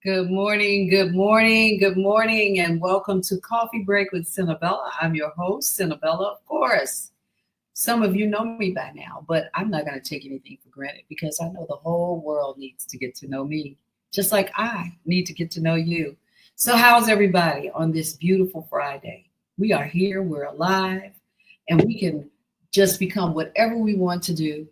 Good morning, good morning, good morning, and welcome to Coffee Break with Senabella. I'm your host, Senabella, of course. Some of you know me by now, but I'm not going to take anything for granted because I know the whole world needs to get to know me, just like I need to get to know you. So, how's everybody on this beautiful Friday? We are here, we're alive, and we can just become whatever we want to do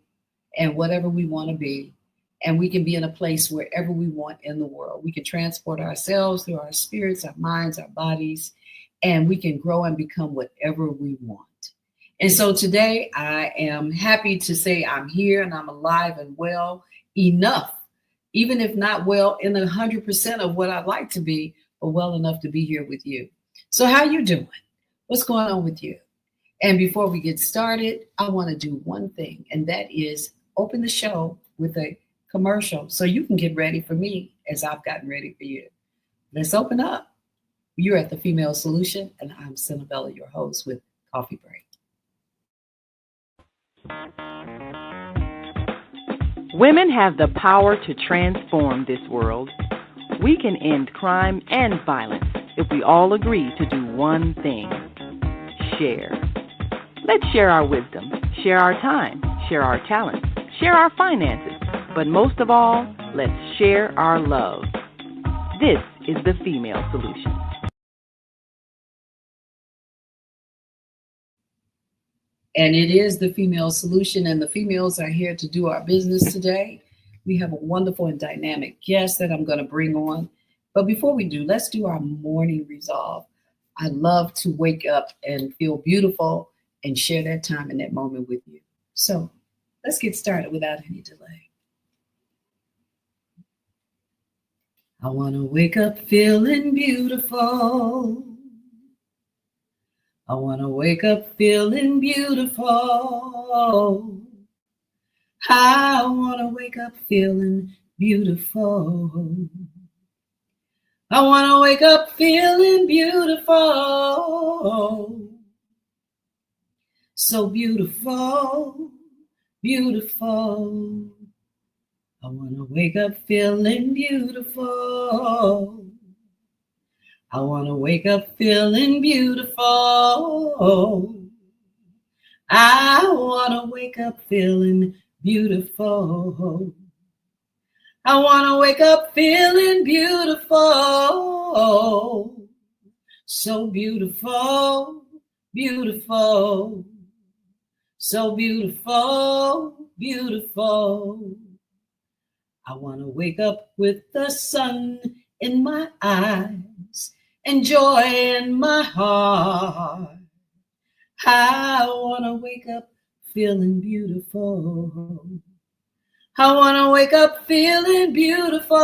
and whatever we want to be. And we can be in a place wherever we want in the world. We can transport ourselves through our spirits, our minds, our bodies, and we can grow and become whatever we want. And so today I am happy to say I'm here and I'm alive and well enough, even if not well in 100% of what I'd like to be, but well enough to be here with you. So how you doing? What's going on with you? And before we get started, I want to do one thing, and that is open the show with a commercial so you can get ready for me as I've gotten ready for you. Let's open up. You're at the Female Solution, and I'm Senabella, your host with Coffee Break. Women have the power to transform this world. We can end crime and violence if we all agree to do one thing: share. Let's share our wisdom, share our time, share our talents, share our finances, but most of all, let's share our love. This is the Female Solution. And it is the Female Solution, and the females are here to do our business today. We have a wonderful and dynamic guest that I'm going to bring on. But before we do, let's do our morning resolve. I love to wake up and feel beautiful and share that time and that moment with you. So let's get started without any delay. I want to wake up feeling beautiful. I want to wake up feeling beautiful. I want to wake up feeling beautiful. I want to wake up feeling beautiful. So beautiful, beautiful. I want to wake up feeling beautiful. I want to wake up feeling beautiful. I want to wake up feeling beautiful. I want to wake up feeling beautiful. So beautiful, beautiful. So beautiful, beautiful. I want to wake up with the sun in my eyes and joy in my heart. I want to wake up feeling beautiful. I want to wake up feeling beautiful.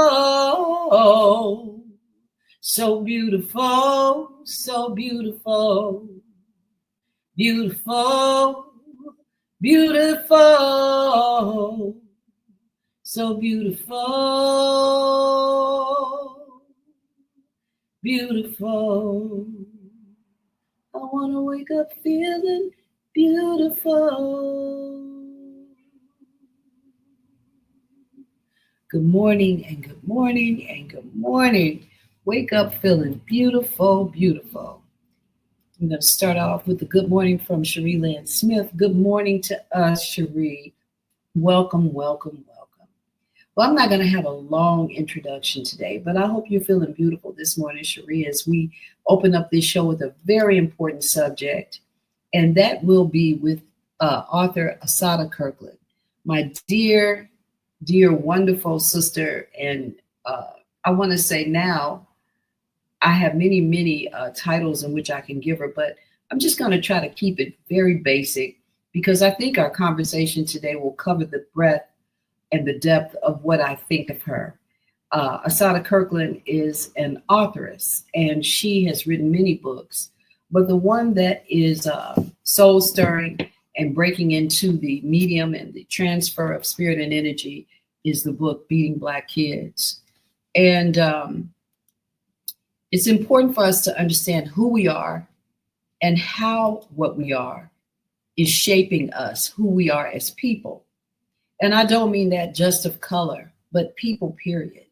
So beautiful, so beautiful. Beautiful, beautiful. So beautiful, beautiful. I want to wake up feeling beautiful. Good morning and good morning and good morning. Wake up feeling beautiful, beautiful. I'm going to start off with the good morning from Cherie Lynn Smith. Good morning to us, Cherie. Welcome, welcome, welcome. Well, I'm not going to have a long introduction today, but I hope you're feeling beautiful this morning, Cherie, as we open up this show with a very important subject, and that will be with author Asadah Kirkland, my dear, dear, wonderful sister. And I want to say now, I have many, many titles in which I can give her, but I'm just going to try to keep it very basic because I think our conversation today will cover the breadth and the depth of what I think of her. Asadah Kirkland is an authoress, and she has written many books, but the one that is soul stirring and breaking into the medium and the transfer of spirit and energy is the book Beating Black Kids. And it's important for us to understand who we are and how what we are is shaping us, who we are as people. And I don't mean that just of color, but people, period.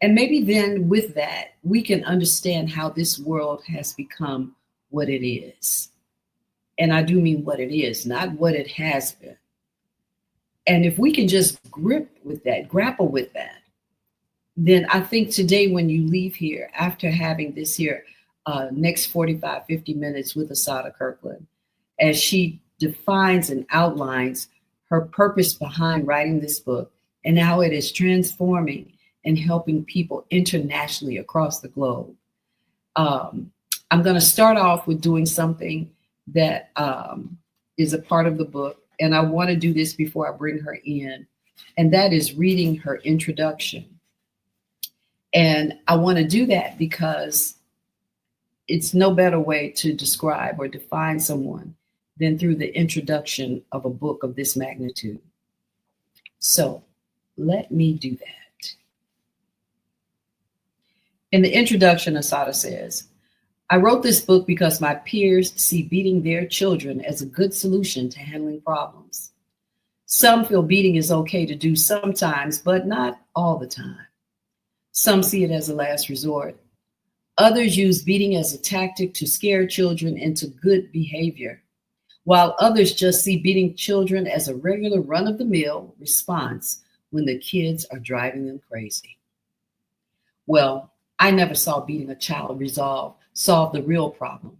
And maybe then with that, we can understand how this world has become what it is. And I do mean what it is, not what it has been. And if we can just grapple with that, then I think today when you leave here, after having this here next 45, 50 minutes with Asadah Kirkland, as she defines and outlines her purpose behind writing this book and how it is transforming and helping people internationally across the globe. I'm going to start off with doing something that is a part of the book. And I want to do this before I bring her in. And that is reading her introduction. And I want to do that because it's no better way to describe or define someone than through the introduction of a book of this magnitude. So let me do that. In the introduction, Asadah says, I wrote this book because my peers see beating their children as a good solution to handling problems. Some feel beating is okay to do sometimes, but not all the time. Some see it as a last resort. Others use beating as a tactic to scare children into good behavior, while others just see beating children as a regular run-of-the-mill response when the kids are driving them crazy. Well, I never saw beating a child solve the real problem.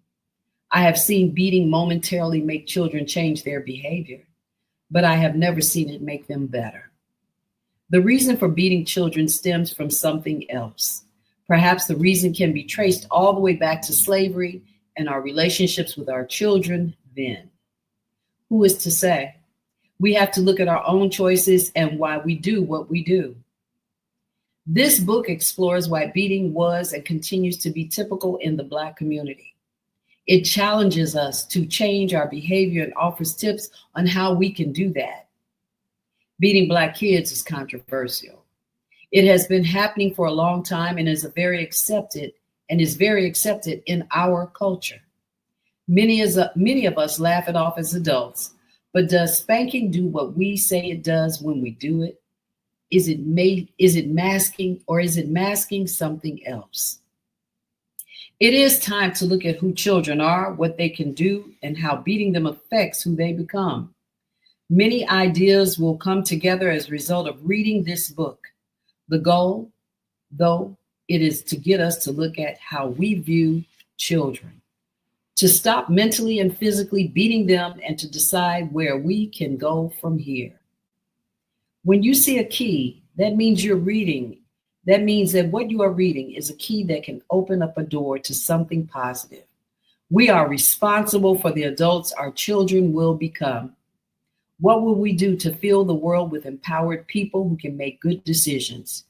I have seen beating momentarily make children change their behavior, but I have never seen it make them better. The reason for beating children stems from something else. Perhaps the reason can be traced all the way back to slavery and our relationships with our children then. Who is to say? We have to look at our own choices and why we do what we do. This book explores why beating was and continues to be typical in the Black community. It challenges us to change our behavior and offers tips on how we can do that. Beating Black kids is controversial. It has been happening for a long time and is very accepted in our culture. Many of us laugh it off as adults, but does spanking do what we say it does when we do it? Is it masking something else? It is time to look at who children are, what they can do, and how beating them affects who they become. Many ideas will come together as a result of reading this book. The goal, though, it is to get us to look at how we view children, to stop mentally and physically beating them and to decide where we can go from here. When you see a key, that means you're reading. That means that what you are reading is a key that can open up a door to something positive. We are responsible for the adults our children will become. What will we do to fill the world with empowered people who can make good decisions?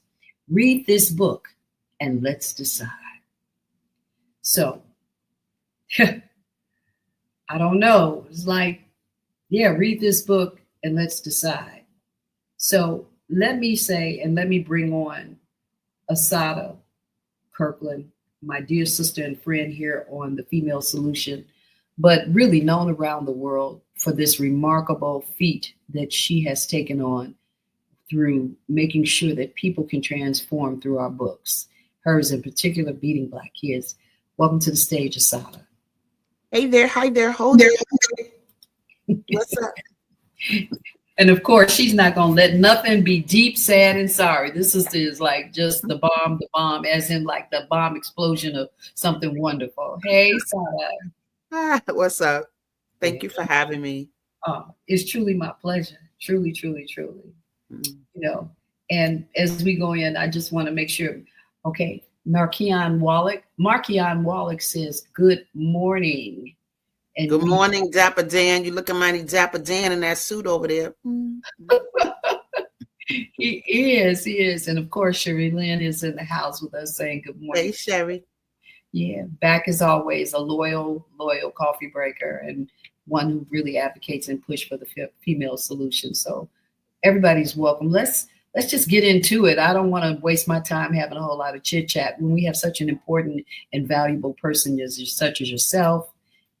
Read this book and let's decide. So, I don't know. It's like, read this book and let's decide. So let me say, and let me bring on Asadah Kirkland, my dear sister and friend here on The Female Solution, but really known around the world for this remarkable feat that she has taken on through making sure that people can transform through our books. Hers in particular, beating Black kids. Welcome to the stage, Asadah. Hey there, hi there, hold there. What's up? And of course, she's not going to let nothing be deep, sad, and sorry. This is like just the bomb, as in like the bomb explosion of something wonderful. Hey, Asadah. What's up? Thank you for having me. It's truly my pleasure. Truly, truly, truly. Mm-hmm. And as we go in, I just want to make sure, okay, Markian Wallach says, good morning. And good morning, Dapper Dan. You looking mighty Dapper Dan in that suit over there. He is. And of course, Sherry Lynn is in the house with us saying good morning. Hey, Sherry. Yeah, back as always, a loyal coffee breaker and one who really advocates and push for the female solution. So everybody's welcome. Let's just get into it. I don't want to waste my time having a whole lot of chit chat when we have such an important and valuable person such as yourself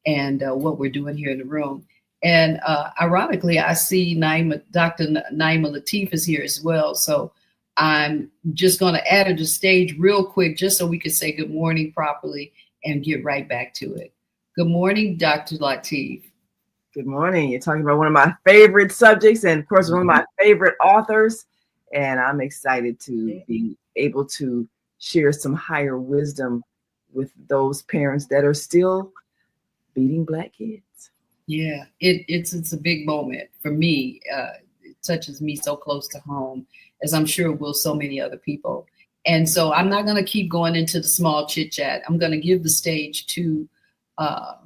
and what we're doing here in the room. And ironically, I see Dr. Naima Latif is here as well. So I'm just going to add to the stage real quick, just so we can say good morning properly and get right back to it. Good morning, Dr. Latif. Good morning. You're talking about one of my favorite subjects and, of course, one of my favorite authors. And I'm excited to be able to share some higher wisdom with those parents that are still beating Black kids. Yeah, it's a big moment for me. It touches me so close to home, as I'm sure it will so many other people. And so I'm not going to keep going into the small chit chat. I'm going to give the stage to Asadha,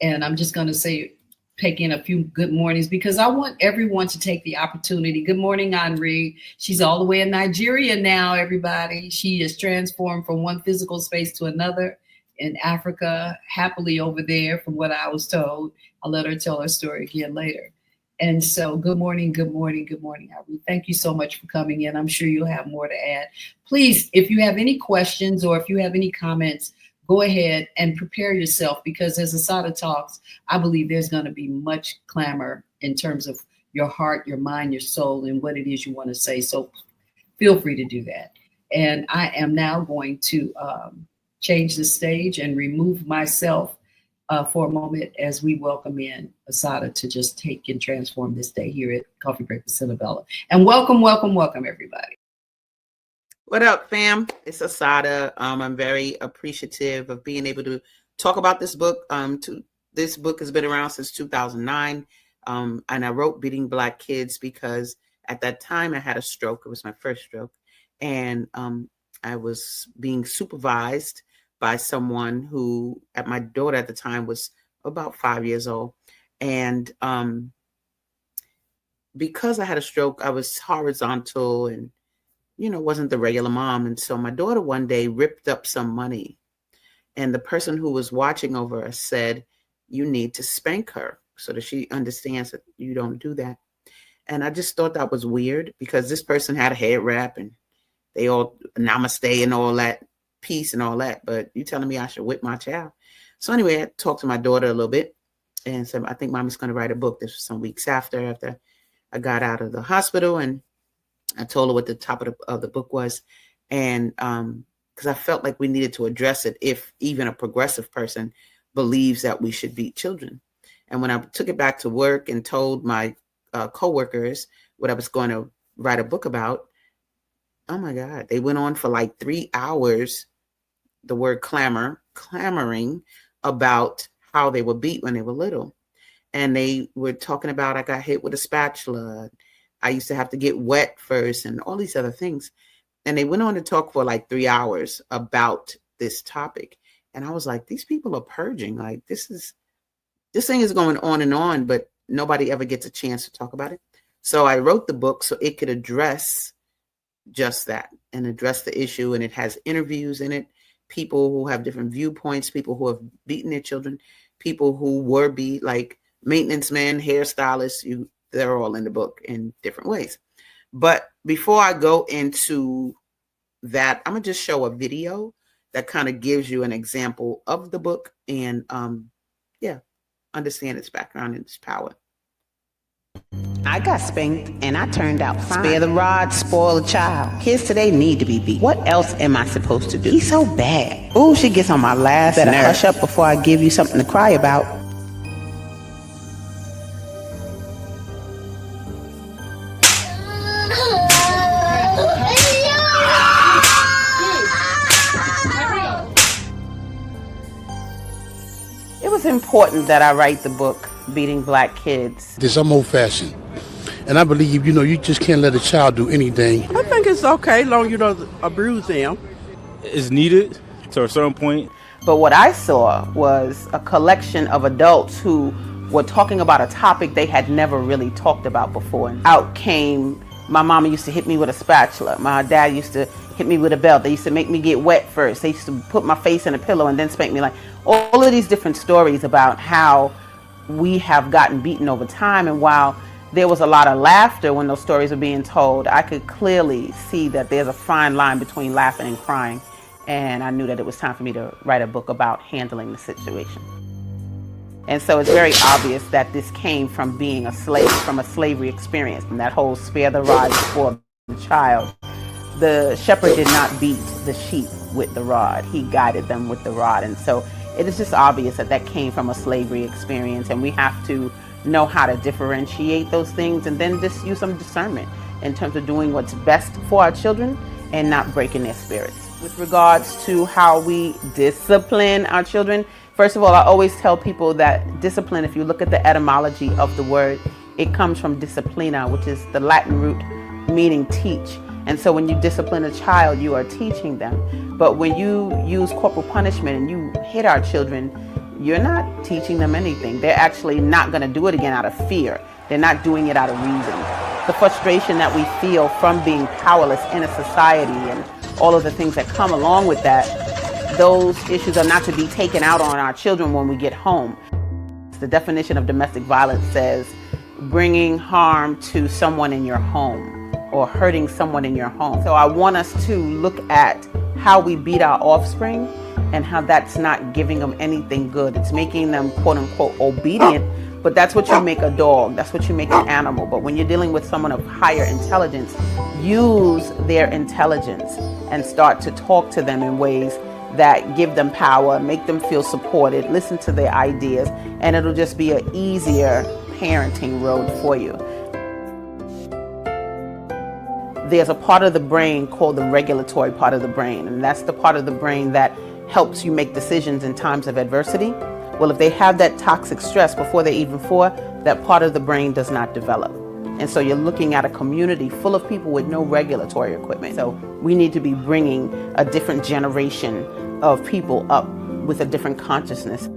and I'm just going to say, take in a few good mornings, because I want everyone to take the opportunity. Good morning, Henri. She's all the way in Nigeria now, everybody. She is transformed from one physical space to another in Africa, happily over there, from what I was told. I'll let her tell her story again later. And so good morning, good morning, good morning, Henri. Thank you so much for coming in. I'm sure you'll have more to add. Please, if you have any questions or if you have any comments, go ahead and prepare yourself, because as Asadha talks, I believe there's going to be much clamor in terms of your heart, your mind, your soul, and what it is you want to say. So feel free to do that. And I am now going to change the stage and remove myself for a moment as we welcome in Asadha to just take and transform this day here at Coffee Break with Senabella. And welcome, welcome, welcome, everybody. What up, fam? It's Asadha. I'm very appreciative of being able to talk about this book. This book has been around since 2009, and I wrote Beating Black Kids because at that time I had a stroke. It was my first stroke, and I was being supervised by someone who, at my daughter at the time, was about 5 years old, and because I had a stroke, I was horizontal and wasn't the regular mom. And so my daughter one day ripped up some money, and the person who was watching over us said, "You need to spank her so that she understands that you don't do that." And I just thought that was weird, because this person had a head wrap and they all namaste and all that, peace and all that. But you telling me I should whip my child? So anyway, I talked to my daughter a little bit and said, I think Mommy's going to write a book. This was some weeks after I got out of the hospital, and I told her what the top of the book was. And because I felt like we needed to address it, if even a progressive person believes that we should beat children. And when I took it back to work and told my coworkers what I was going to write a book about, oh my God, they went on for like 3 hours, the word clamoring about how they were beat when they were little. And they were talking about, I got hit with a spatula, I used to have to get wet first, and all these other things. And they went on to talk for like 3 hours about this topic. And I was like, these people are purging. Like, this thing is going on, but nobody ever gets a chance to talk about it. So I wrote the book so it could address just that and address the issue. And it has interviews in it, people who have different viewpoints, people who have beaten their children, people who were beat, like maintenance men, hairstylists, they're all in the book in different ways. But before I go into that, I'm going to just show a video that kind of gives you an example of the book and, understand its background and its power. I got spanked and I turned out fine. Spare the rod, spoil the child. Kids today need to be beat. What else am I supposed to do? He's so bad. Ooh, she gets on my last nerve. Better hush up before I give you something to cry about. It was important that I write the book, Beating Black Kids. I'm old-fashioned, and I believe, you just can't let a child do anything. I think it's okay, long as you don't abuse them. It's needed to a certain point. But what I saw was a collection of adults who were talking about a topic they had never really talked about before. And out came, my mama used to hit me with a spatula. My dad used to hit me with a belt. They used to make me get wet first. They used to put my face in a pillow and then spank me. Like, all of these different stories about how we have gotten beaten over time. And while there was a lot of laughter when those stories were being told, I could clearly see that there's a fine line between laughing and crying. And I knew that it was time for me to write a book about handling the situation. And so it's very obvious that this came from being a slave, from a slavery experience. And that whole spare the rod before the child. The shepherd did not beat the sheep with the rod. He guided them with the rod. And so it is just obvious that that came from a slavery experience. And we have to know how to differentiate those things and then just use some discernment in terms of doing what's best for our children and not breaking their spirits. With regards to how we discipline our children, first of all, I always tell people that discipline, if you look at the etymology of the word, it comes from disciplina, which is the Latin root meaning teach. And so when you discipline a child, you are teaching them. But when you use corporal punishment and you hit our children, you're not teaching them anything. They're actually not going to do it again out of fear. They're not doing it out of reason. The frustration that we feel from being powerless in a society and all of the things that come along with that, those issues are not to be taken out on our children when we get home. The definition of domestic violence says bringing harm to someone in your home or hurting someone in your home. So I want us to look at how we beat our offspring and how that's not giving them anything good. It's making them quote unquote obedient, but that's what you make a dog, that's what you make an animal. But when you're dealing with someone of higher intelligence, use their intelligence and start to talk to them in ways that give them power, make them feel supported, listen to their ideas, and it'll just be an easier parenting road for you. There's a part of the brain called the regulatory part of the brain, and that's the part of the brain that helps you make decisions in times of adversity. Well, if they have that toxic stress before they're even 4, that part of the brain does not develop. And so you're looking at a community full of people with no regulatory equipment. So we need to be bringing a different generation of people up with a different consciousness.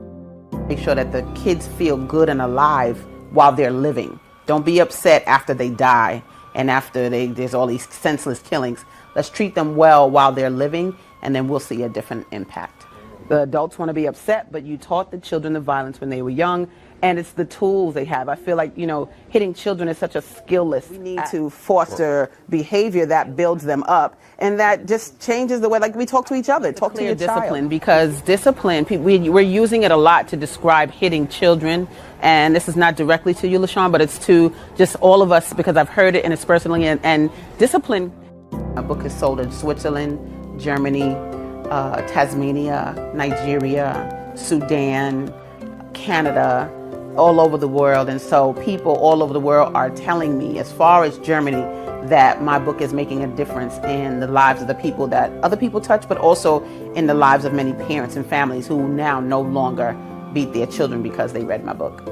Make sure that the kids feel good and alive while they're living. Don't be upset after they die and after there's all these senseless killings. Let's treat them well while they're living, and then we'll see a different impact. The adults want to be upset, but you taught the children the violence when they were young, and it's the tools they have. I feel like, hitting children is such a skillless. We need to foster behavior that builds them up, and that just changes the way, like, we talk to each other. Talk to your discipline, because discipline, we're using it a lot to describe hitting children, and this is not directly to you, LaShawn, but it's to just all of us, because I've heard it and it's personally, and discipline. My book is sold in Switzerland, Germany, Tasmania, Nigeria, Sudan, Canada, all over the world. And so people all over the world are telling me, as far as Germany, that my book is making a difference in the lives of the people that other people touch, but also in the lives of many parents and families who now no longer beat their children because they read my book.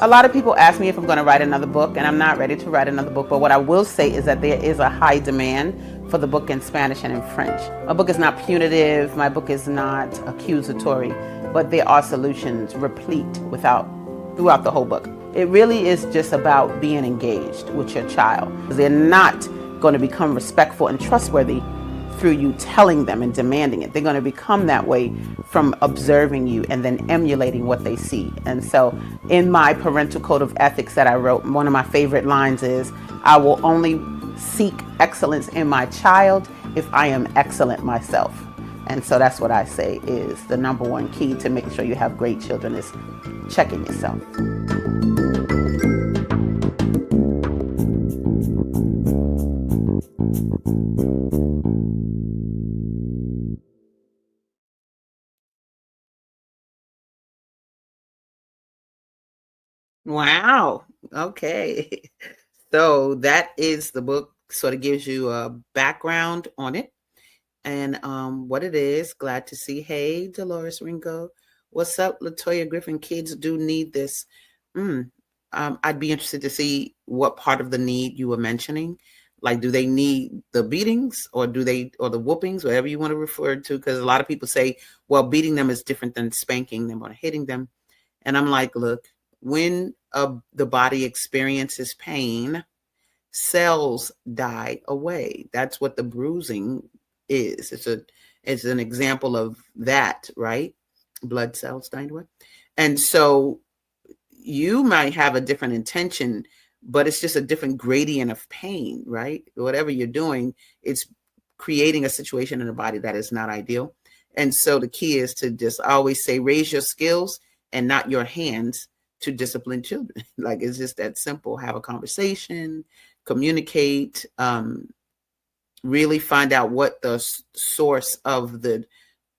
A lot of people ask me if I'm going to write another book, and I'm not ready to write another book, but what I will say is that there is a high demand for the book in Spanish and in French. My book is not punitive, my book is not accusatory, but there are solutions replete throughout the whole book. It really is just about being engaged with your child. They're not going to become respectful and trustworthy through you telling them and demanding it. They're going to become that way from observing you and then emulating what they see. And so in my parental code of ethics that I wrote, one of my favorite lines is, I will only seek excellence in my child if I am excellent myself. And so that's what I say is the number one key to making sure you have great children is checking yourself. Wow. Okay. So that is the book, sort of gives you a background on it and what it is. Glad to see. Hey, Dolores Ringo. What's up, Latoya Griffin? Kids do need this. I'd be interested to see what part of the need you were mentioning. Like, do they need the beatings or the whoopings, whatever you want to refer to? Because a lot of people say, well, beating them is different than spanking them or hitting them. And I'm like, look, when the body experiences pain, cells die away. That's what the bruising is. It's an example of that, right? Blood cells dying away. And so you might have a different intention, but it's just a different gradient of pain, right? Whatever you're doing, it's creating a situation in the body that is not ideal. And so the key is to just always say, raise your skills and not your hands to discipline children. Like, it's just that simple. Have a conversation, communicate, really find out what the source of the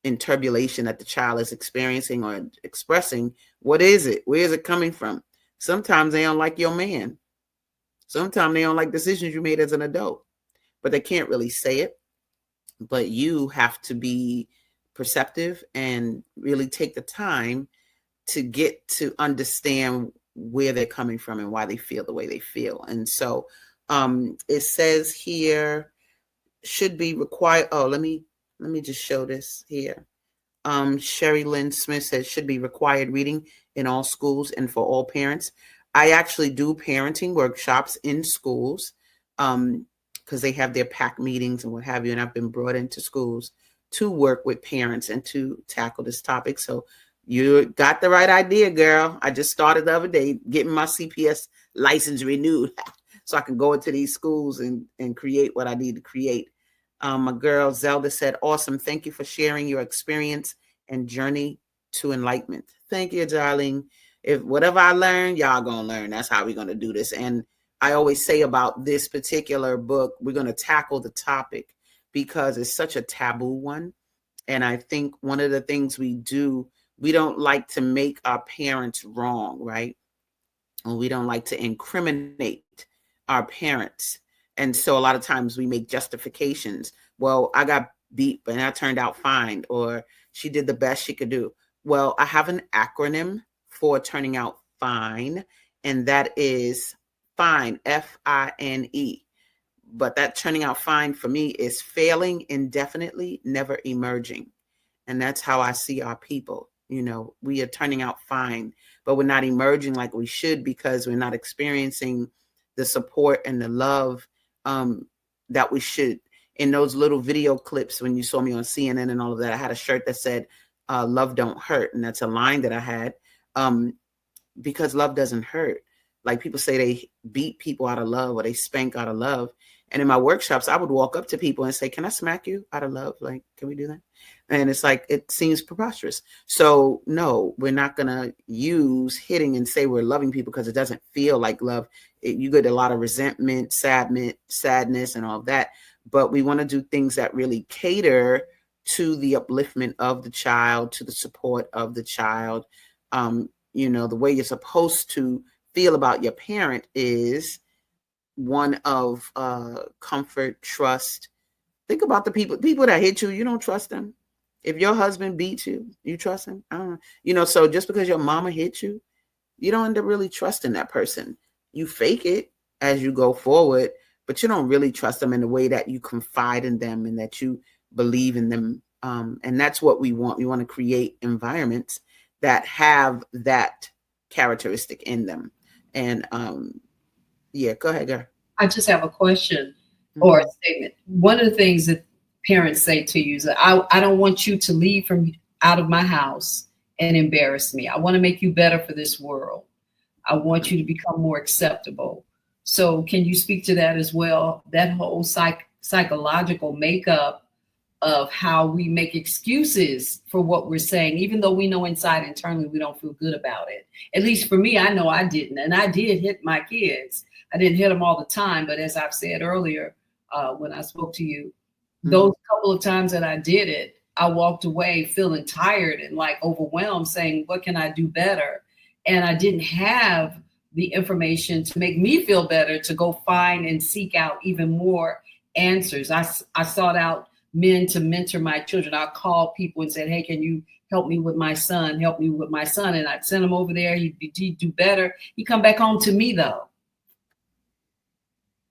interbulation that the child is experiencing or expressing. What is it? Where is it coming from? Sometimes they don't like your man. Sometimes they don't like decisions you made as an adult, but they can't really say it. But you have to be perceptive and really take the time to get to understand where they're coming from and why they feel the way they feel. And so it says here, should be required. Oh, let me just show this here. Sherry Lynn Smith says should be required reading in all schools and for all parents. I actually do parenting workshops in schools because they have their PAC meetings and what have you. And I've been brought into schools to work with parents and to tackle this topic. So you got the right idea, girl. I just started the other day getting my CPS license renewed so I can go into these schools and create what I need to create. My girl Zelda said, awesome. Thank you for sharing your experience and journey to enlightenment. Thank you, darling. If whatever I learn, y'all gonna learn. That's how we're gonna do this. And I always say about this particular book, we're gonna tackle the topic because it's such a taboo one. And I think one of the things we do, we don't like to make our parents wrong, right? And we don't like to incriminate our parents. And so a lot of times we make justifications. Well, I got beat, but I turned out fine, or she did the best she could do. Well, I have an acronym for turning out fine, and that is FINE, FINE. But that turning out fine for me is failing indefinitely, never emerging. And that's how I see our people. You know, we are turning out fine, but we're not emerging like we should because we're not experiencing the support and the love that we should. In those little video clips, when you saw me on CNN and all of that, I had a shirt that said, love don't hurt. And that's a line that I had because love doesn't hurt. Like people say they beat people out of love or they spank out of love. And in my workshops, I would walk up to people and say, can I smack you out of love? Like, can we do that? And it's like, it seems preposterous. So no, we're not going to use hitting and say we're loving people because it doesn't feel like love. You get a lot of resentment, sadness, and all of that. But we want to do things that really cater to the upliftment of the child, to the support of the child. You know, the way you're supposed to feel about your parent is one of comfort, trust. Think about the people that hit you. You don't trust them. If your husband beats you, you trust him? I don't know. You know, so just because your mama hit you, you don't end up really trusting that person. You fake it as you go forward, but you don't really trust them in the way that you confide in them and that you believe in them. And that's what we want. We want to create environments that have that characteristic in them. And yeah, go ahead, girl. I just have a question or a statement. One of the things that parents say to you is, I don't want you to leave from out of my house and embarrass me. I want to make you better for this world. I want you to become more acceptable. So can you speak to that as well? That whole psychological makeup of how we make excuses for what we're saying, even though we know inside internally we don't feel good about it. At least for me, I know I didn't. And I did hit my kids. I didn't hit them all the time. But as I've said earlier, when I spoke to you, those couple of times that I did it, I walked away feeling tired and like overwhelmed, saying, what can I do better? And I didn't have the information to make me feel better, to go find and seek out even more answers. I sought out men to mentor my children. I called people and said, hey, can you help me with my son? Help me with my son. And I'd send him over there. He'd do better. He come back home to me, though.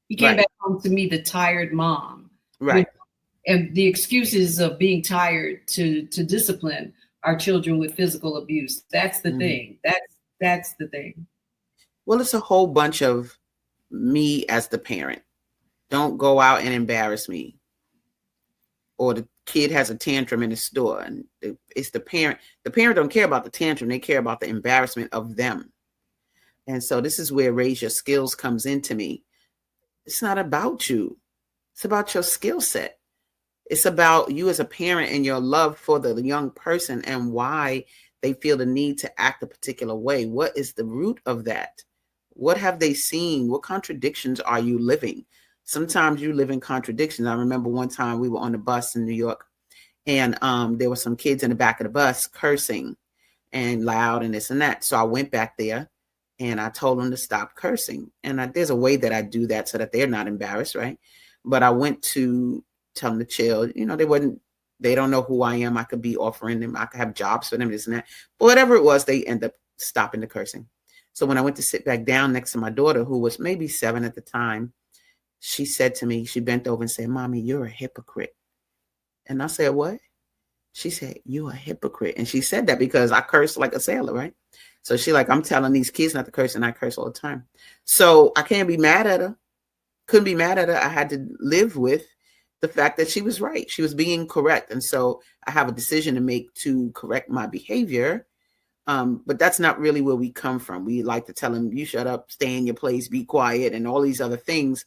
He came back home to me, the tired mom. Right. And the excuses of being tired to discipline our children with physical abuse. That's the thing. That's the thing. Well, it's a whole bunch of me as the parent. Don't go out and embarrass me. Or the kid has a tantrum in the store and it's the parent. The parent don't care about the tantrum. They care about the embarrassment of them. And so this is where Raise Your Skills comes into me. It's not about you. It's about your skill set. It's about you as a parent and your love for the young person and why they feel the need to act a particular way. What is the root of that? What have they seen? What contradictions are you living? Sometimes you live in contradictions. I remember one time we were on the bus in New York, and there were some kids in the back of the bus cursing and loud and this and that. So I went back there and I told them to stop cursing. And there's a way that I do that so that they're not embarrassed, right? But I went to tell them to chill. They don't know who I am. I could be offering them, I could have jobs for them, this and that. But whatever it was, they end up stopping the cursing. So when I went to sit back down next to my daughter, who was maybe 7 at the time, she said to me, she bent over and said, "Mommy, you're a hypocrite." And I said, "What?" She said, "You're a hypocrite." And she said that because I curse like a sailor, right? So she like, I'm telling these kids not to curse, and I curse all the time. So I can't be mad at her. Couldn't be mad at her. I had to live with the fact that she was right. She was being correct. And so I have a decision to make to correct my behavior. But that's not really where we come from. We like to tell them, you shut up, stay in your place, be quiet, and all these other things.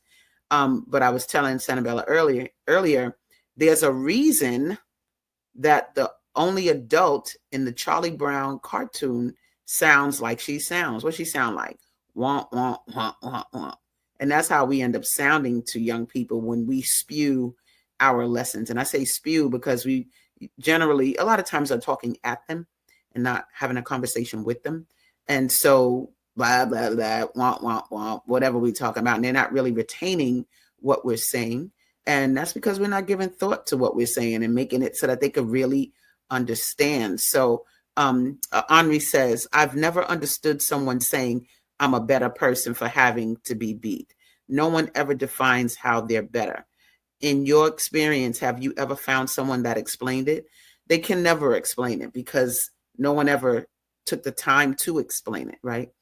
But I was telling Senabella earlier, there's a reason that the only adult in the Charlie Brown cartoon sounds like she sounds. What she sound like? Wah, wah, wah, wah, wah. And that's how we end up sounding to young people when we spew our lessons. And I say spew because we generally, a lot of times, are talking at them and not having a conversation with them. And so blah, blah, blah, wah, wah, wah, whatever we talk about. And they're not really retaining what we're saying. And that's because we're not giving thought to what we're saying and making it so that they could really understand. So Henri says, "I've never understood someone saying I'm a better person for having to be beat. No one ever defines how they're better. In your experience, have you ever found someone that explained it?" They can never explain it because no one ever took the time to explain it, right?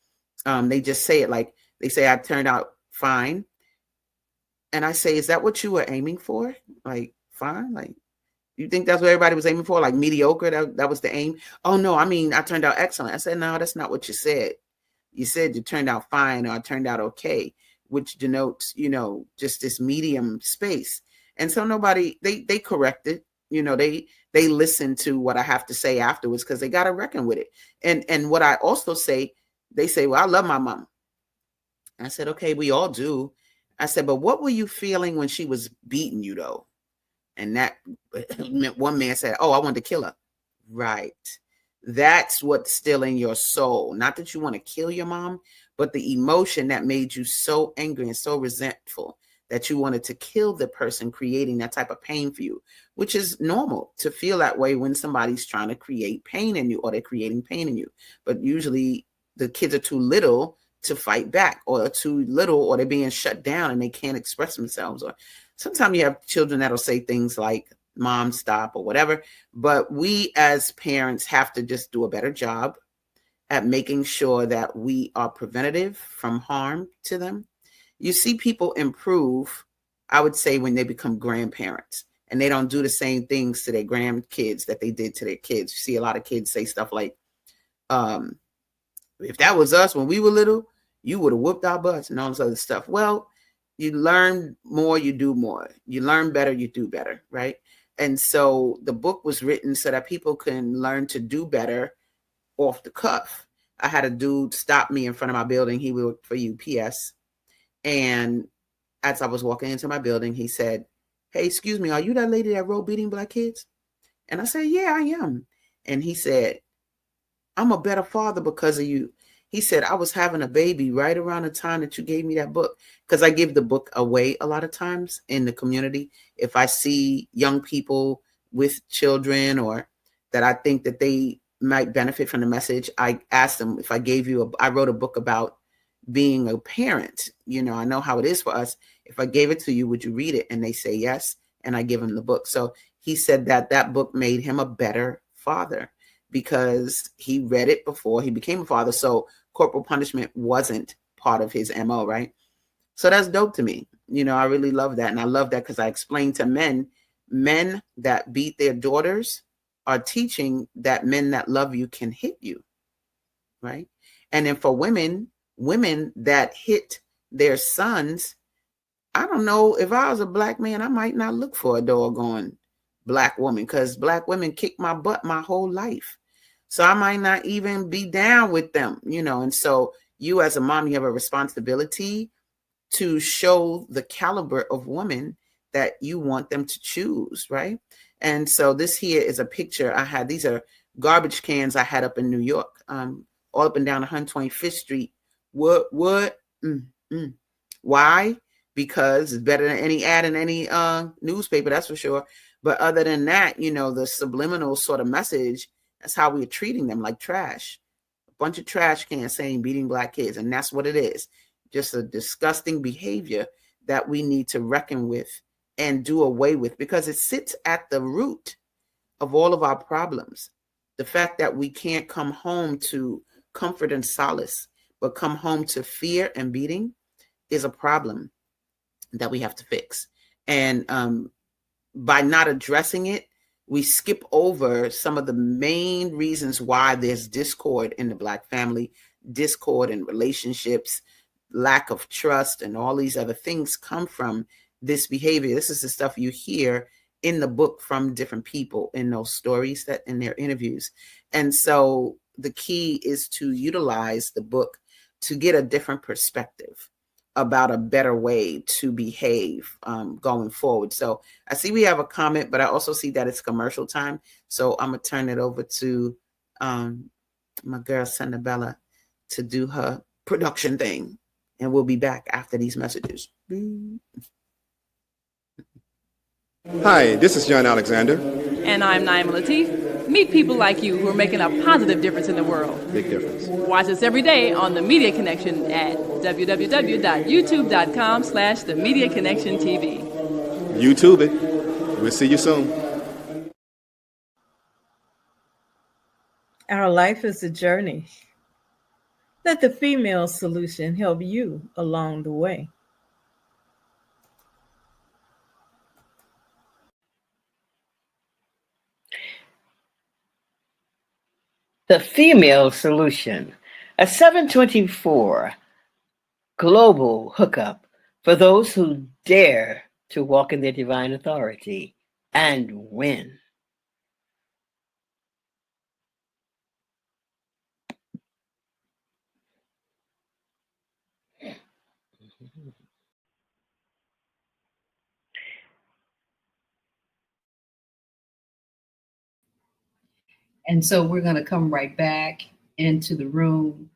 They just say it like they say, "I turned out fine." And I say, "Is that what you were aiming for? Like, fine? Like, you think that's what everybody was aiming for? Like mediocre? That was the aim?" "Oh, no, I mean, I turned out excellent." I said, "No, that's not what you said. You said you turned out fine, or I turned out okay," which denotes, just this medium space. And so they correct it. They listen to what I have to say afterwards because they got to reckon with it. And what I also say, they say, "Well, I love my mom." I said, "Okay, we all do." I said, "But what were you feeling when she was beating you, though?" And that one man said, "Oh, I wanted to kill her." Right. That's what's still in your soul. Not that you want to kill your mom, but the emotion that made you so angry and so resentful that you wanted to kill the person creating that type of pain for you, which is normal to feel that way when somebody's trying to create pain in you or they're creating pain in you. But usually the kids are too little to fight back, or too little, or they're being shut down and they can't express themselves. Or sometimes you have children that'll say things like, "Mom, stop," or whatever. But we as parents have to just do a better job at making sure that we are preventative from harm to them. You see people improve, I would say, when they become grandparents and they don't do the same things to their grandkids that they did to their kids. You see a lot of kids say stuff like, "If that was us when we were little, you would have whooped our butts," and all this other stuff. Well, you learn more, you do more. You learn better, you do better, right? And so the book was written so that people can learn to do better off the cuff. I had a dude stop me in front of my building. He worked for UPS. And as I was walking into my building, he said, "Hey, excuse me, are you that lady that wrote Beating Black Kids?" And I said, "Yeah, I am." And he said, "I'm a better father because of you." He said, "I was having a baby right around the time that you gave me that book." Because I give the book away a lot of times in the community. If I see young people with children or that I think that they might benefit from the message, I ask them if I wrote a book about being a parent. I know how it is for us. If I gave it to you, would you read it? And they say yes. And I give him the book. So he said that book made him a better father because he read it before he became a father. So corporal punishment wasn't part of his MO, right? So that's dope to me. I really love that. And I love that because I explained to men that beat their daughters are teaching that men that love you can hit you, right? And then for women that hit their sons, I don't know, if I was a black man, I might not look for a doggone black woman because black women kicked my butt my whole life. So I might not even be down with them, you know. And so you as a mom, you have a responsibility to show the caliber of woman that you want them to choose, right? And so this here is a picture I had. These are garbage cans I had up in New York, all up and down 125th Street. What? Why? Because it's better than any ad in any newspaper, that's for sure. But other than that, you know, the subliminal sort of message, that's how we're treating them, like trash. A bunch of trash cans saying beating Black kids. And that's what it is. Just a disgusting behavior that we need to reckon with and do away with, because it sits at the root of all of our problems. The fact that we can't come home to comfort and solace, but come home to fear and beating is a problem that we have to fix. And by not addressing it, we skip over some of the main reasons why there's discord in the Black family, discord in relationships, lack of trust, and all these other things come from this behavior. This is the stuff you hear in the book from different people in those stories, that in their interviews. And so the key is to utilize the book to get a different perspective about a better way to behave going forward. So I see we have a comment, but I also see that it's commercial time. So I'm going to turn it over to my girl Senabella to do her production thing. And we'll be back after these messages. Hi, this is John Alexander. And I'm Naima Latif. Meet people like you who are making a positive difference in the world. Big difference. Watch us every day on The Media Connection at www.youtube.com/The Media Connection TV. YouTube it. We'll see you soon. Our life is a journey. Let the female solution help you along the way. The Female Solution, a 724 global hookup for those who dare to walk in their divine authority and win. And so we're going to come right back into the room.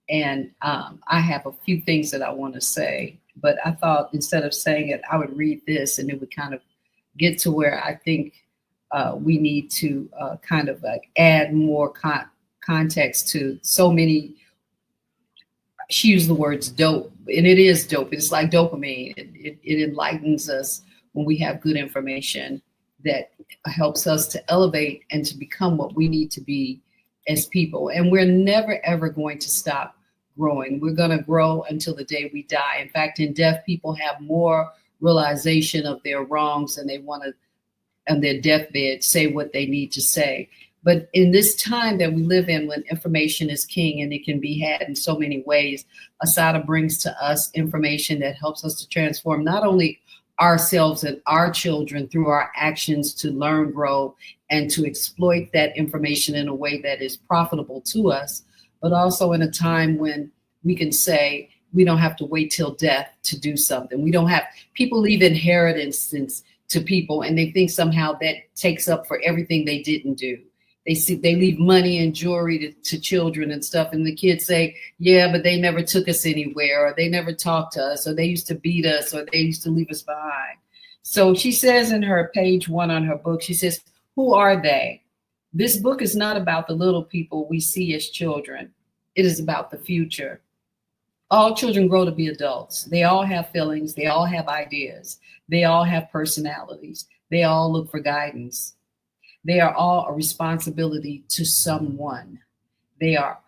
And I have a few things that I want to say, but I thought instead of saying it, I would read this and it would kind of get to where I think we need to kind of like add more context to so many. She used the words dope, and it is dope. It's like dopamine. It enlightens us when we have good information that helps us to elevate and to become what we need to be as people. And we're never, ever going to stop growing. We're going to grow until the day we die. In fact, in death, people have more realization of their wrongs, and they want to, on their deathbed, say what they need to say. But in this time that we live in, when information is king and it can be had in so many ways, Asadha brings to us information that helps us to transform not only ourselves and our children through our actions to learn, grow, and to exploit that information in a way that is profitable to us, but also in a time when we can say we don't have to wait till death to do something. We don't have, people leave inheritance to people and they think somehow that takes up for everything they didn't do. They leave money and jewelry to children and stuff, and the kids say, yeah, but they never took us anywhere, or they never talked to us, or they used to beat us, or they used to leave us behind. So she says in her page 1 on her book, she says, who are they? This book is not about the little people we see as children. It is about the future. All children grow to be adults. They all have feelings. They all have ideas. They all have personalities. They all look for guidance. They are all a responsibility to someone. They are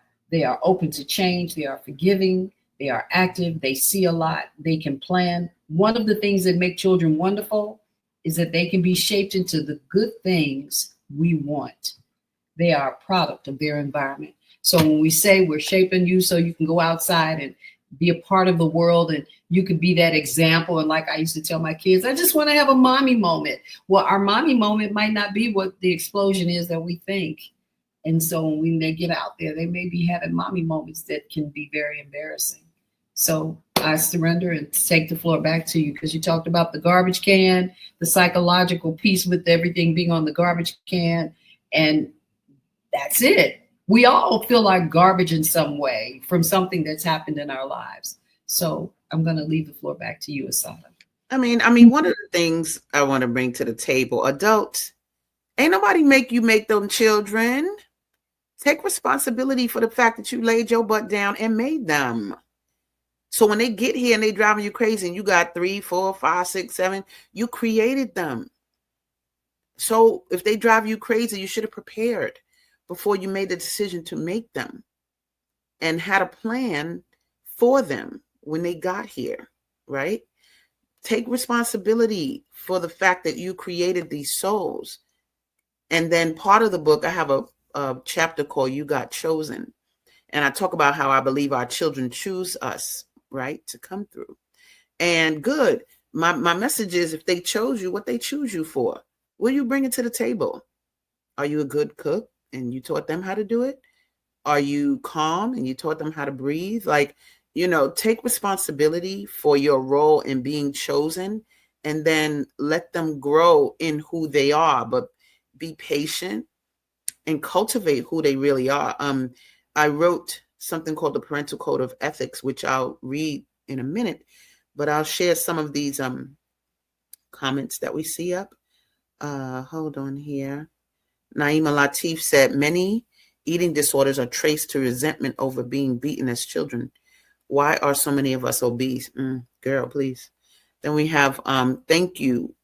open to change. They are forgiving. They are active. They see a lot. They can plan. One of the things that make children wonderful is that they can be shaped into the good things we want. They are a product of their environment. So when we say we're shaping you so you can go outside and be a part of the world and you could be that example. And like I used to tell my kids, I just want to have a mommy moment. Well, our mommy moment might not be what the explosion is that we think. And so when they get out there, they may be having mommy moments that can be very embarrassing. So I surrender and take the floor back to you, because you talked about the garbage can, the psychological piece with everything being on the garbage can, and that's it. We all feel like garbage in some way from something that's happened in our lives. So I'm going to leave the floor back to you, Asadha. I mean, one of the things I want to bring to the table, adults, ain't nobody make you make them children. Take responsibility for the fact that you laid your butt down and made them. So when they get here and they driving you crazy and you got 3, 4, 5, 6, 7, you created them. So if they drive you crazy, you should have prepared before you made the decision to make them and had a plan for them when they got here, right? Take responsibility for the fact that you created these souls. And then part of the book, I have a chapter called You Got Chosen. And I talk about how I believe our children choose us, right, to come through. And good. My message is, if they chose you, what they choose you for? What are you bringing to the table? Are you a good cook and you taught them how to do it? Are you calm and you taught them how to breathe? Like, take responsibility for your role in being chosen, and then let them grow in who they are, but be patient and cultivate who they really are. I wrote something called the Parental Code of Ethics, which I'll read in a minute, but I'll share some of these comments that we see up. Hold on here. Naima Latif said, many eating disorders are traced to resentment over being beaten as children. Why are so many of us obese? Girl, please. Then we have, thank you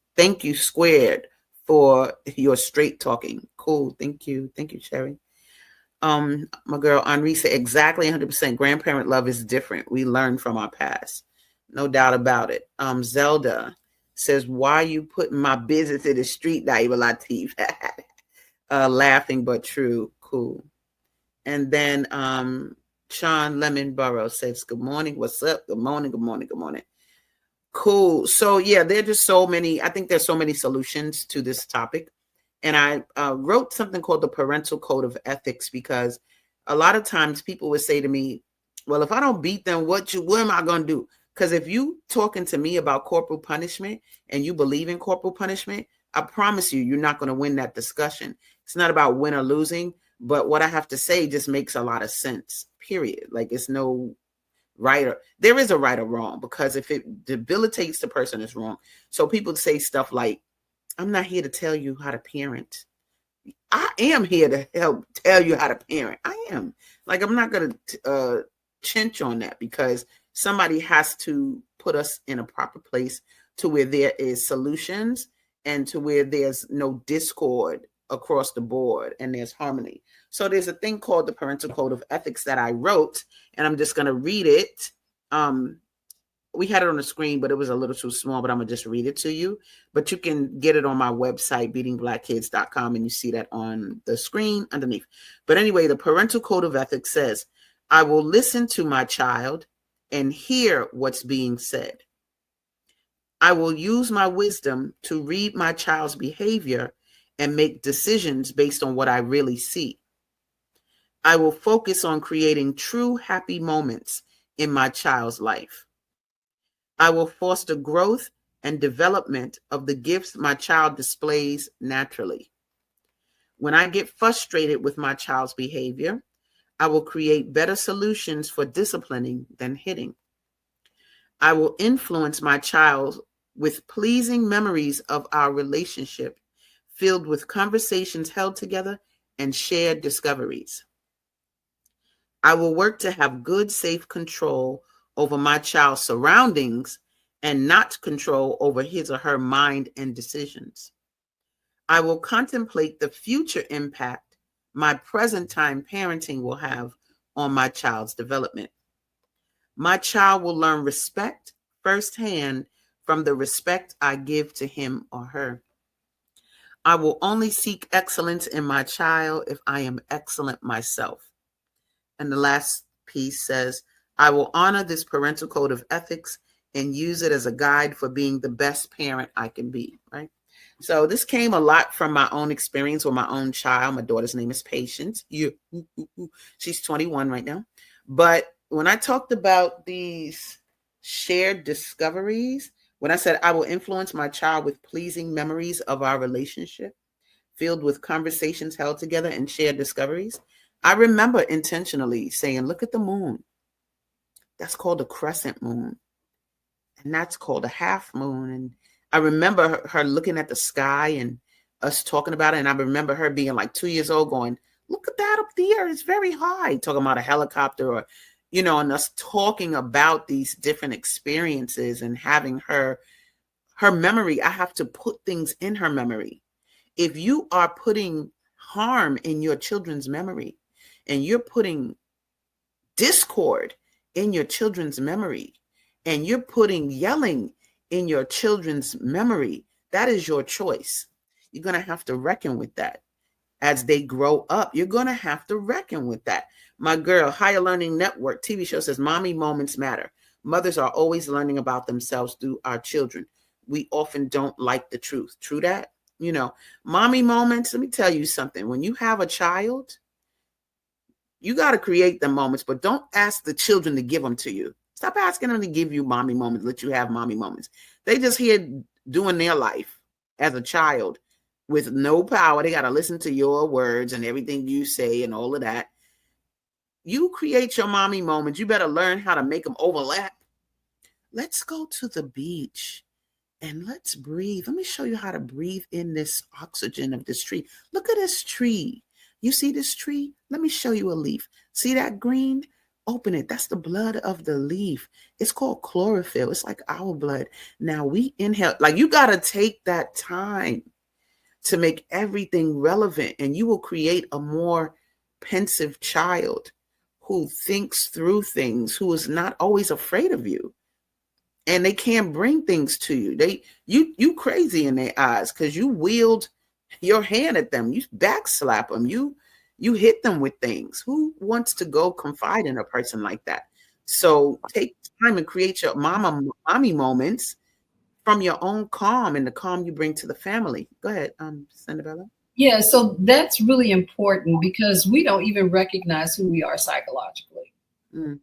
squared for your straight talking. Cool. Thank you, Sherry. My girl Henri said, exactly 100%. Grandparent love is different. We learn from our past. No doubt about it. Zelda says, why are you putting my business in the street, Naima Latif? Laughing but true. Cool. And then Sean Lemon Burrow says, good morning. What's up? Good morning. Cool. So yeah, there are just so many. I think there's so many solutions to this topic. And I wrote something called the Parental Code of Ethics, because a lot of times people would say to me, well, if I don't beat them, what am I going to do? Because if you talking to me about corporal punishment and you believe in corporal punishment, I promise you're not going to win that discussion. It's not about win or losing, but what I have to say just makes a lot of sense, period. Like, it's no there is a right or wrong, because if it debilitates the person, it's wrong. So people say stuff like, I'm not here to tell you how to parent. I am here to help tell you how to parent. I am. Like, I'm not going to chinch on that, because somebody has to put us in a proper place to where there is solutions and to where there's no discord across the board and there's harmony. So there's a thing called the Parental Code of Ethics that I wrote, and I'm just going to read it. We had it on the screen, but it was a little too small, but I'm going to just read it to you. But you can get it on my website, beatingblackkids.com, and you see that on the screen underneath. But anyway, the Parental Code of Ethics says, I will listen to my child and hear what's being said. I will use my wisdom to read my child's behavior and make decisions based on what I really see. I will focus on creating true happy moments in my child's life. I will foster growth and development of the gifts my child displays naturally. When I get frustrated with my child's behavior, I will create better solutions for disciplining than hitting. I will influence my child with pleasing memories of our relationship, filled with conversations held together and shared discoveries. I will work to have good, safe control over my child's surroundings and not control over his or her mind and decisions. I will contemplate the future impact my present time parenting will have on my child's development. My child will learn respect firsthand from the respect I give to him or her. I will only seek excellence in my child if I am excellent myself. And the last piece says, I will honor this parental code of ethics and use it as a guide for being the best parent I can be, right? So this came a lot from my own experience with my own child. My daughter's name is Patience. She's 21 right now. But when I talked about these shared discoveries, when I said I will influence my child with pleasing memories of our relationship, filled with conversations held together and shared discoveries, I remember intentionally saying, look at the moon. That's called a crescent moon. And that's called a half moon. And I remember her looking at the sky and us talking about it. And I remember her being like 2 years old going, look at that up there. It's very high. Talking about a helicopter or, and us talking about these different experiences and having her memory. I have to put things in her memory. If you are putting harm in your children's memory and you're putting discord in your children's memory and you're putting yelling in your children's memory, that is your choice. You're going to have to reckon with that. As they grow up, you're going to have to reckon with that. My girl, Higher Learning Network TV show says, Mommy moments matter. Mothers are always learning about themselves through our children. We often don't like the truth. True that? Mommy moments, let me tell you something. When you have a child, you got to create the moments, but don't ask the children to give them to you. Stop asking them to give you mommy moments, let you have mommy moments. They just here doing their life as a child with no power. They got to listen to your words and everything you say and all of that. You create your mommy moments. You better learn how to make them overlap. Let's go to the beach and let's breathe. Let me show you how to breathe in this oxygen of this tree. Look at this tree. You see this tree? Let me show you a leaf. See that green? Open it. That's the blood of the leaf. It's called chlorophyll. It's like our blood. Now we inhale. Like, you got to take that time to make everything relevant, and you will create a more pensive child who thinks through things, who is not always afraid of you. And they can't bring things to you. You crazy in their eyes because you wield your hand at them. You backslap them. You hit them with things. Who wants to go confide in a person like that? So take time and create your mommy moments from your own calm and the calm you bring to the family. Go ahead, Senabella. Yeah, so that's really important because we don't even recognize who we are psychologically. Mm.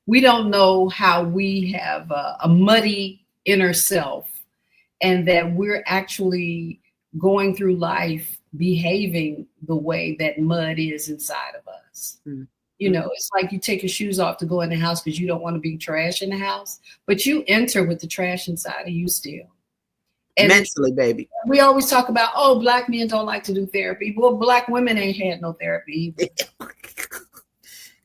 We don't know how we have a muddy inner self and that we're actually going through life behaving the way that mud is inside of us. Mm. It's like you take your shoes off to go in the house because you don't want to be trash in the house, but you enter with the trash inside of you still. And mentally, baby. We always talk about, Black men don't like to do therapy. Well, Black women ain't had no therapy either.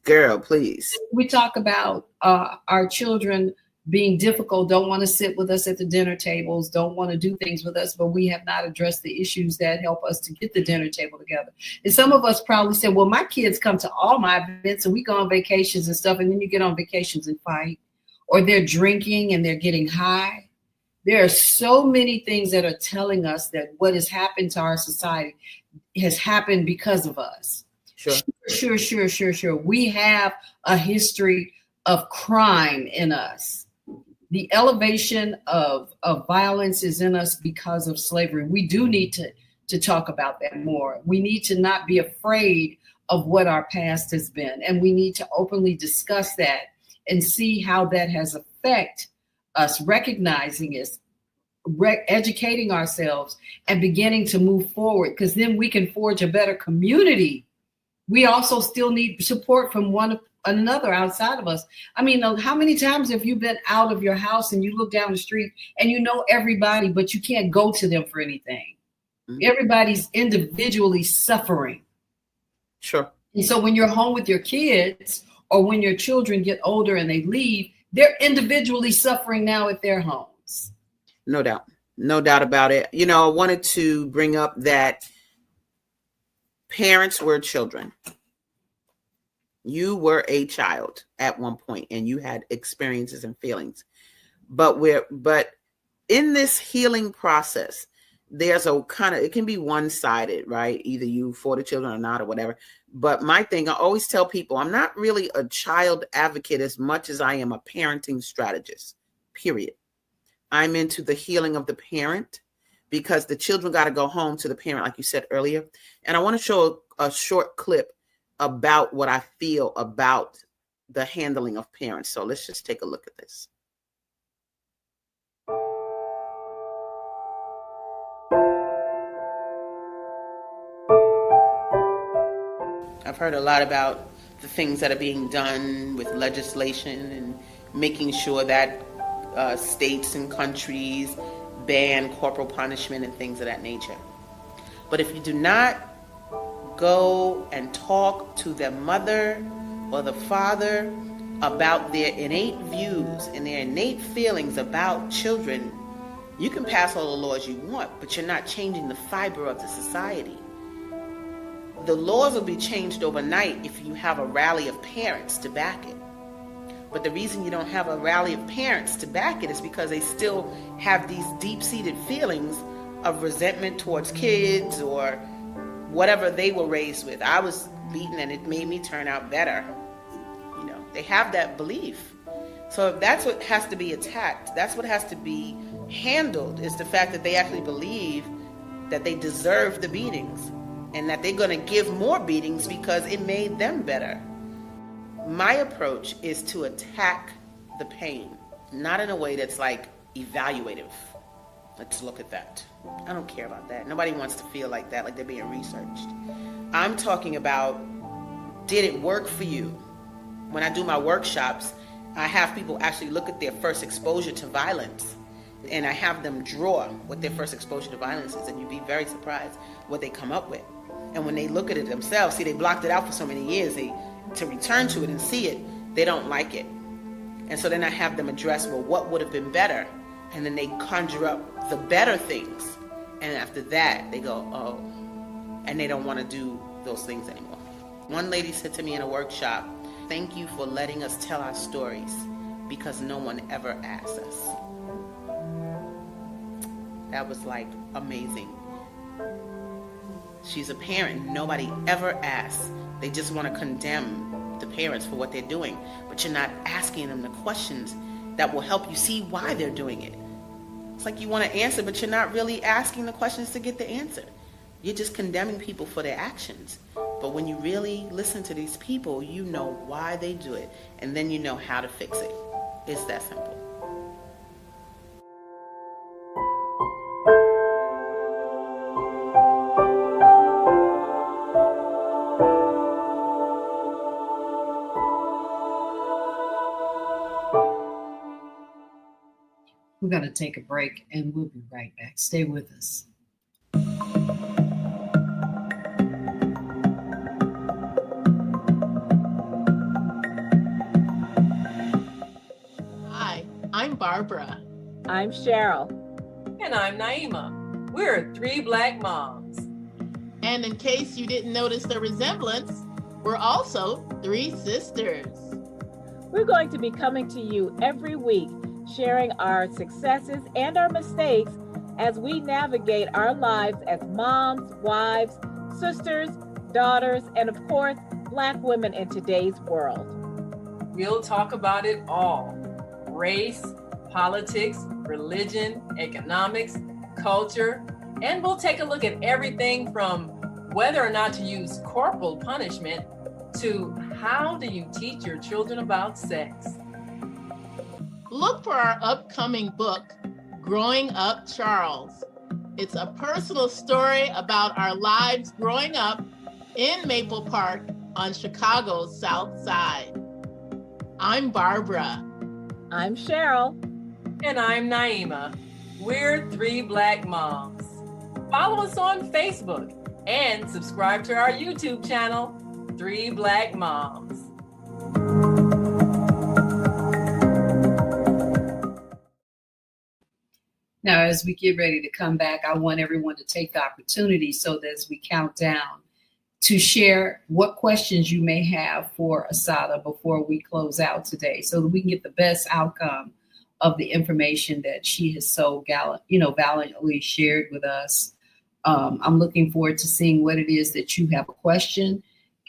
Girl, please. We talk about our children being difficult, don't want to sit with us at the dinner tables, don't want to do things with us, but we have not addressed the issues that help us to get the dinner table together. And some of us probably said, well, my kids come to all my events and we go on vacations and stuff, and then you get on vacations and fight, or they're drinking and they're getting high. There are so many things that are telling us that what has happened to our society has happened because of us. Sure. We have a history of crime in us. The elevation of violence is in us because of slavery. We do need to talk about that more. We need to not be afraid of what our past has been. And we need to openly discuss that and see how that has affected us, recognizing it, educating ourselves and beginning to move forward, because then we can forge a better community. We also still need support from one another outside of us. I mean, how many times have you been out of your house and you look down the street and you know everybody, but you can't go to them for anything? Mm-hmm. Everybody's individually suffering. Sure. And so when you're home with your kids, or when your children get older and they leave, they're individually suffering now at their homes. No doubt about it. I wanted to bring up that parents were children. You were a child at one point and you had experiences and feelings, but in this healing process, there's it can be one-sided, right? Either you for the children or not or whatever. But my thing, I always tell people, I'm not really a child advocate as much as I am a parenting strategist, period. I'm into the healing of the parent, because the children got to go home to the parent, like you said earlier. And I want to show a short clip about what I feel about the handling of parents. So let's just take a look at this. I've heard a lot about the things that are being done with legislation and making sure that states and countries ban corporal punishment and things of that nature. But if you do not go and talk to their mother or the father about their innate views and their innate feelings about children, you can pass all the laws you want, but you're not changing the fiber of the society. The laws will be changed overnight if you have a rally of parents to back it. But the reason you don't have a rally of parents to back it is because they still have these deep-seated feelings of resentment towards kids or whatever they were raised with. I was beaten and it made me turn out better. You know, they have that belief. So if that's what has to be attacked, that's what has to be handled, is the fact that they actually believe that they deserve the beatings and that they're going to give more beatings because it made them better. My approach is to attack the pain, not in a way that's like evaluative. Let's look at that. I don't care about that. Nobody wants to feel like that, like they're being researched. I'm talking about, did it work for you? When I do my workshops, I have people actually look at their first exposure to violence, and I have them draw what their first exposure to violence is, and you'd be very surprised what they come up with. And when they look at it themselves, see, they blocked it out for so many years, to return to it and see it, they don't like it. And so then I have them address, well, what would have been better? And then they conjure up the better things. And after that, they go, oh, and they don't want to do those things anymore. One lady said to me in a workshop, thank you for letting us tell our stories because no one ever asked us. That was like amazing. She's a parent. Nobody ever asks. They just want to condemn the parents for what they're doing, but you're not asking them the questions that will help you see why they're doing it. It's like you want to answer, but you're not really asking the questions to get the answer. You're just condemning people for their actions. But when you really listen to these people, you know why they do it, and then you know how to fix it. It's that simple. We're going to take a break and we'll be right back. Stay with us. Hi, I'm Barbara. I'm Cheryl. And I'm Naima. We're three Black moms. And in case you didn't notice the resemblance, we're also three sisters. We're going to be coming to you every week, sharing our successes and our mistakes as we navigate our lives as moms, wives, sisters, daughters, and of course, Black women in today's world. We'll talk about it all: race, politics, religion, economics, culture, and we'll take a look at everything from whether or not to use corporal punishment to how do you teach your children about sex. Look for our upcoming book, Growing Up Charles. It's a personal story about our lives growing up in Maple Park on Chicago's South Side. I'm Barbara. I'm Cheryl. And I'm Naima. We're three Black moms. Follow us on Facebook and subscribe to our YouTube channel, Three Black Moms. Now, as we get ready to come back, I want everyone to take the opportunity so that as we count down to share what questions you may have for Asadah before we close out today so that we can get the best outcome of the information that she has so valiantly shared with us. I'm looking forward to seeing what it is that you have a question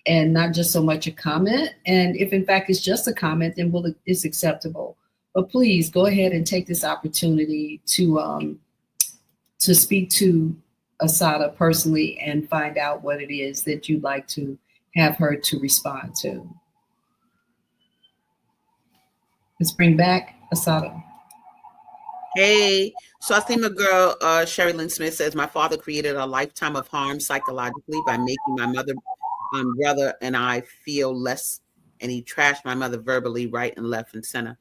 and not just so much a comment. And if in fact it's just a comment, then it's acceptable. But please go ahead and take this opportunity to to speak to Asadah personally and find out what it is that you'd like to have her to respond to. Let's bring back Asadah. Hey, so I see my girl, Sherry Lynn Smith says, my father created a lifetime of harm psychologically by making my mother, brother, and I feel less, and he trashed my mother verbally, right and left and center.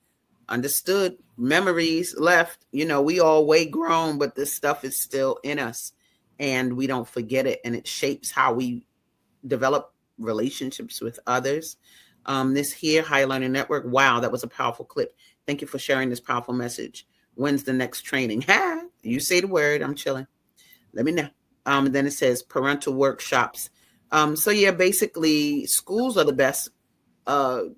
Understood. Memories left. You know, we all way grown, but this stuff is still in us, and we don't forget it, and it shapes how we develop relationships with others. This here, Higher Learning Network. Wow, that was a powerful clip. Thank you for sharing this powerful message. When's the next training? Ha! You say the word. I'm chilling. Let me know. And then it says parental workshops. So yeah, basically schools are the best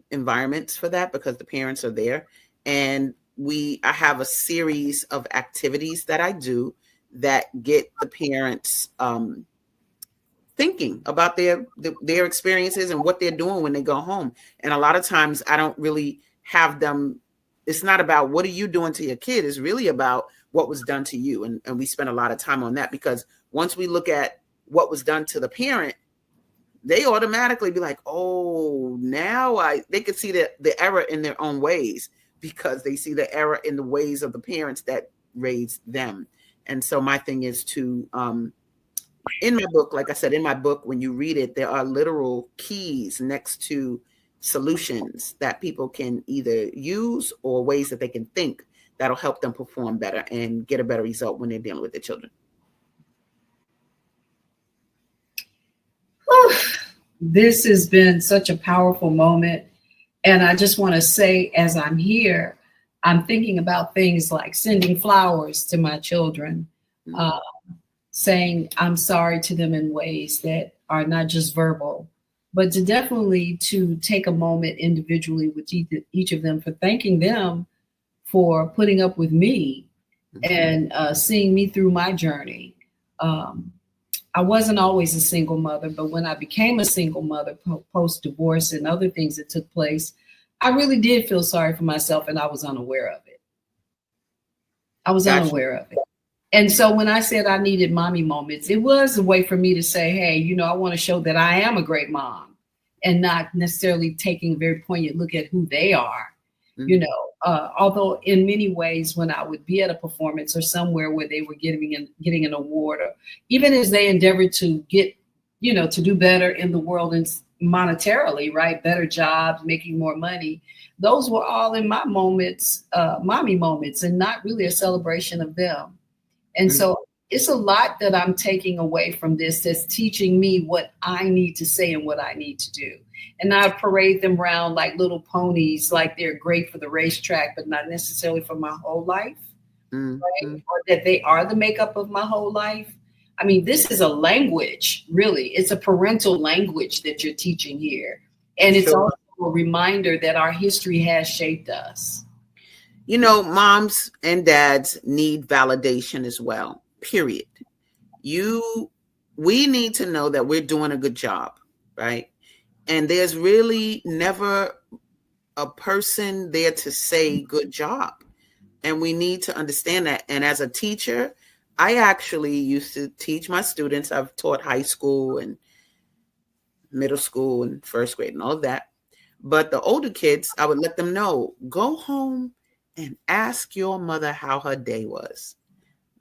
environments for that because the parents are there. And I have a series of activities that I do that get the parents thinking about their experiences and what they're doing when they go home. And a lot of times I don't really have them. It's not about what are you doing to your kid. It's really about what was done to you. And we spend a lot of time on that because once we look at what was done to the parent, they automatically be like, oh, now they could see the error in their own ways because they see the error in the ways of the parents that raised them. And so my thing is to, in my book, like I said, in my book, when you read it, there are literal keys next to solutions that people can either use or ways that they can think that'll help them perform better and get a better result when they're dealing with their children. This has been such a powerful moment. And I just want to say, as I'm here, I'm thinking about things like sending flowers to my children, saying I'm sorry to them in ways that are not just verbal, but to definitely to take a moment individually with each of them for thanking them for putting up with me and seeing me through my journey. I wasn't always a single mother, but when I became a single mother post-divorce and other things that took place, I really did feel sorry for myself and I was unaware of it. Unaware of it. And so when I said I needed mommy moments, it was a way for me to say, hey, you know, I want to show that I am a great mom and not necessarily taking a very poignant look at who they are, you know, although in many ways when I would be at a performance or somewhere where they were getting an award, or even as they endeavored to get, you know, to do better in the world and monetarily, right, better jobs, making more money, those were all in my moments, mommy moments, and not really a celebration of them. And so it's a lot that I'm taking away from this that's teaching me what I need to say and what I need to do. And I parade them around like little ponies, like they're great for the racetrack, but not necessarily for my whole life, right? Or that they are the makeup of my whole life. I mean, this is a language, really. It's a parental language that you're teaching here. And it's also a reminder that our history has shaped us. You know, moms and dads need validation as well, period. We need to know that we're doing a good job, right? And there's really never a person there to say good job. And we need to understand that. And as a teacher, I actually used to teach my students. I've taught high school and middle school and first grade and all of that. But the older kids, I would let them know, go home and ask your mother how her day was.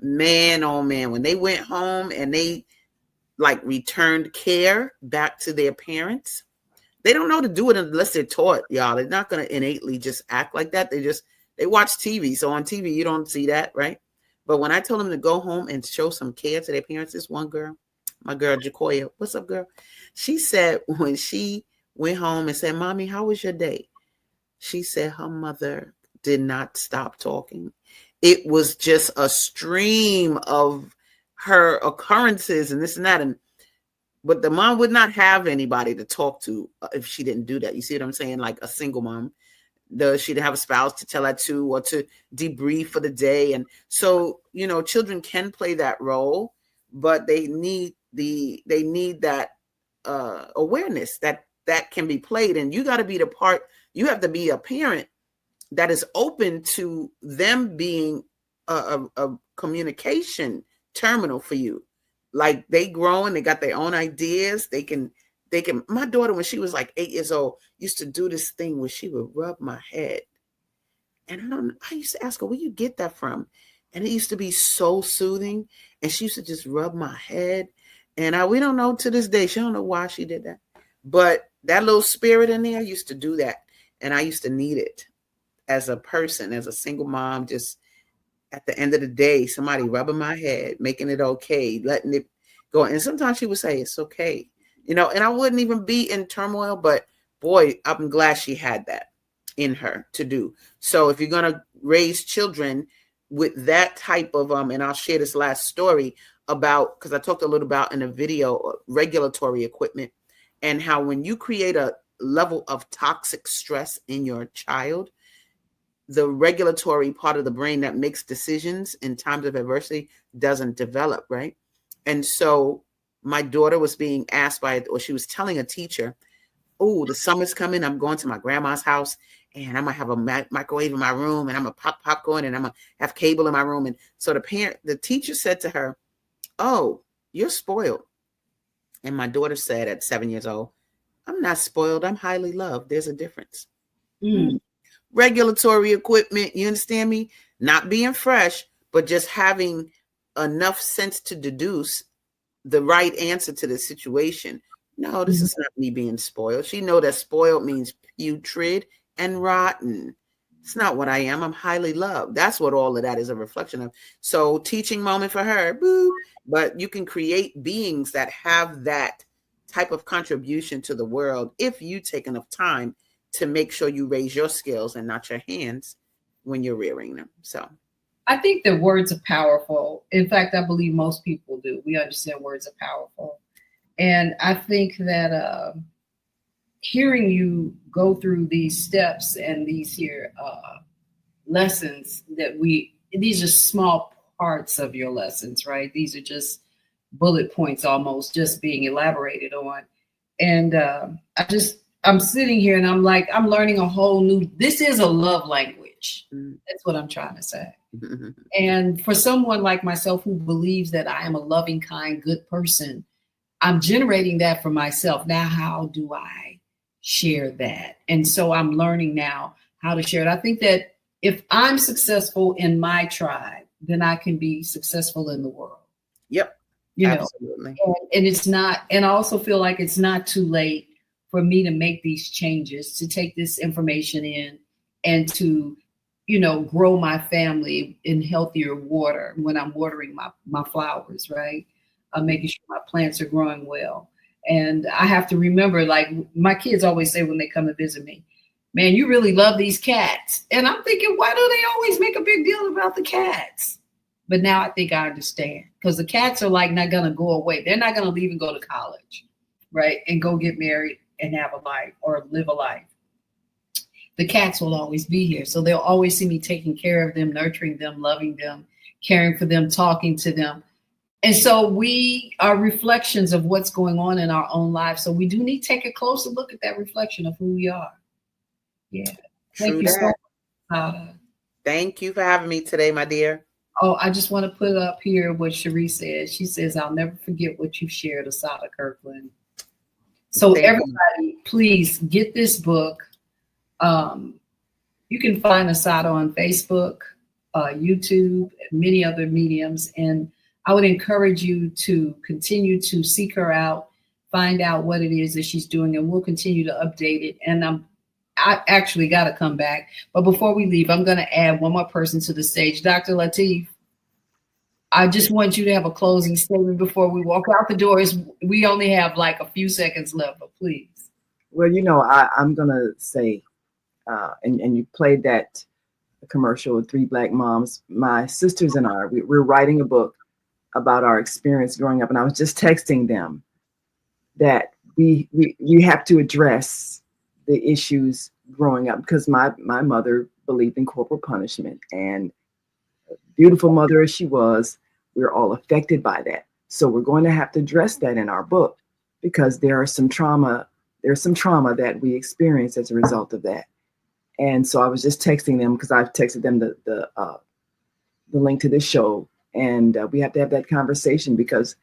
Man, oh man, when they went home and they like returned care back to their parents, they don't know to do it unless they're taught, y'all. They're not going to innately just act like that. They watch TV. So on TV, you don't see that, right? But when I told them to go home and show some care to their parents, this one girl, my girl, Jacoya, what's up, girl? She said when she went home and said, Mommy, how was your day? She said her mother did not stop talking. It was just a stream of her occurrences and this and that. But the mom would not have anybody to talk to if she didn't do that. You see what I'm saying? Like a single mom. She didn't have a spouse to tell her to or to debrief for the day. And so, you know, children can play that role, but they need that awareness that can be played. And you got to be you have to be a parent that is open to them being a communication terminal for you. Like they growing, they got their own ideas. They can, my daughter, when she was like 8 years old, used to do this thing where she would rub my head. And I used to ask her, where you get that from? And it used to be so soothing. And she used to just rub my head. And we don't know to this day. She don't know why she did that. But that little spirit in there used to do that. And I used to need it as a person, as a single mom, just at the end of the day, somebody rubbing my head, making it okay, letting it go. And sometimes she would say, it's okay. You know, and I wouldn't even be in turmoil, but boy, I'm glad she had that in her to do. So if you're going to raise children with that type of, and I'll share this last story about, because I talked a little about in a video, regulatory equipment, and how when you create a level of toxic stress in your child, the regulatory part of the brain that makes decisions in times of adversity doesn't develop, right? And so my daughter was being asked or she was telling a teacher, oh, the summer's coming. I'm going to my grandma's house and I'm going to have a microwave in my room and I'm going to pop popcorn and I'm going to have cable in my room. And so the teacher said to her, oh, you're spoiled. And my daughter said at 7 years old, I'm not spoiled. I'm highly loved. There's a difference. Regulatory equipment, you understand me? Not being fresh, but just having enough sense to deduce the right answer to the situation. No, this is not me being spoiled. She know that spoiled means putrid and rotten. It's not what I am. I'm highly loved. That's what all of that is a reflection of. So teaching moment for her, boop. But you can create beings that have that type of contribution to the world if you take enough time to make sure you raise your skills and not your hands when you're rearing them. So I think that words are powerful. In fact, I believe most people do. We understand words are powerful. And I think that hearing you go through these steps and these here lessons these are small parts of your lessons, right? These are just bullet points almost just being elaborated on. And I'm sitting here and I'm like, I'm learning a whole new, this is a love language. That's what I'm trying to say. And for someone like myself who believes that I am a loving, kind, good person, I'm generating that for myself. Now, how do I share that? And so I'm learning now how to share it. I think that if I'm successful in my tribe, then I can be successful in the world. Yep. Absolutely. And it's not, and I also feel like it's not too late for me to make these changes, to take this information in and to, grow my family in healthier water when I'm watering my flowers, right? Making sure my plants are growing well. And I have to remember, like my kids always say when they come to visit me, man, you really love these cats. And I'm thinking, why do they always make a big deal about the cats? But now I think I understand, because the cats are like not going to go away. They're not going to leave and go to college, right? And go get married and have a life or live a life. The cats will always be here. So they'll always see me taking care of them, nurturing them, loving them, caring for them, talking to them. And so we are reflections of what's going on in our own lives. So we do need to take a closer look at that reflection of who we are. Yeah. Thank you so much. Thank you for having me today, my dear. Oh, I just want to put up here what Cherie said. She says, I'll never forget what you shared, Asadah Kirkland. So everybody, please get this book. You can find Asadah on Facebook, YouTube, and many other mediums. And I would encourage you to continue to seek her out, find out what it is that she's doing, and we'll continue to update it. And I actually got to come back. But before we leave, I'm going to add one more person to the stage. Dr. Lateef, I just want you to have a closing statement before we walk out the doors. We only have like a few seconds left, but please. Well, I'm going to say, and you played that commercial with 3 Black moms. My sisters and I, we're writing a book about our experience growing up. And I was just texting them that we have to address the issues growing up, because my mother believed in corporal punishment, and beautiful mother as she was, we're all affected by that. So we're going to have to address that in our book, because there's some trauma that we experience as a result of that. And so I was just texting them, because I've texted them the link to this show And we have to have that conversation, because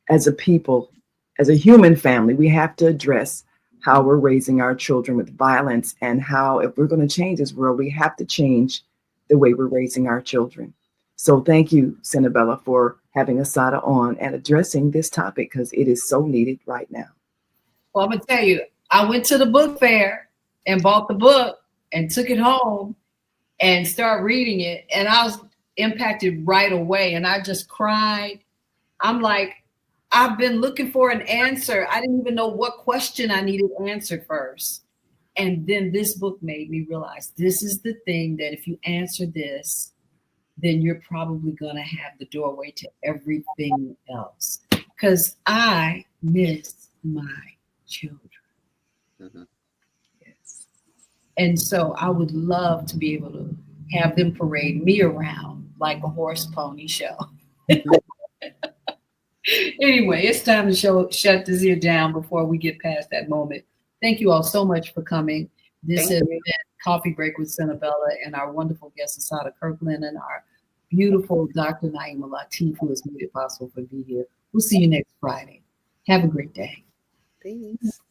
as a people, as a human family, we have to address how we're raising our children with violence, and how, if we're going to change this world, we have to change the way we're raising our children. So thank you, Senabella, for having Asadah on and addressing this topic, because it is so needed right now. Well, I'm going to tell you, I went to the book fair and bought the book and took it home and started reading it. And I was impacted right away. And I just cried. I'm like, I've been looking for an answer. I didn't even know what question I needed answered first. And then this book made me realize this is the thing that if you answer this, then you're probably going to have the doorway to everything else. Because I miss my children. Mm-hmm. Yes. And so I would love to be able to have them parade me around like a horse pony show. Anyway, it's time to shut this here down before we get past that moment. Thank you all so much for coming. This has been Coffee Break with Senabella and our wonderful guest, Asadah Kirkland, and our beautiful Dr. Naima Latif, who has made it possible for me to be here. We'll see you next Friday. Have a great day. Thanks.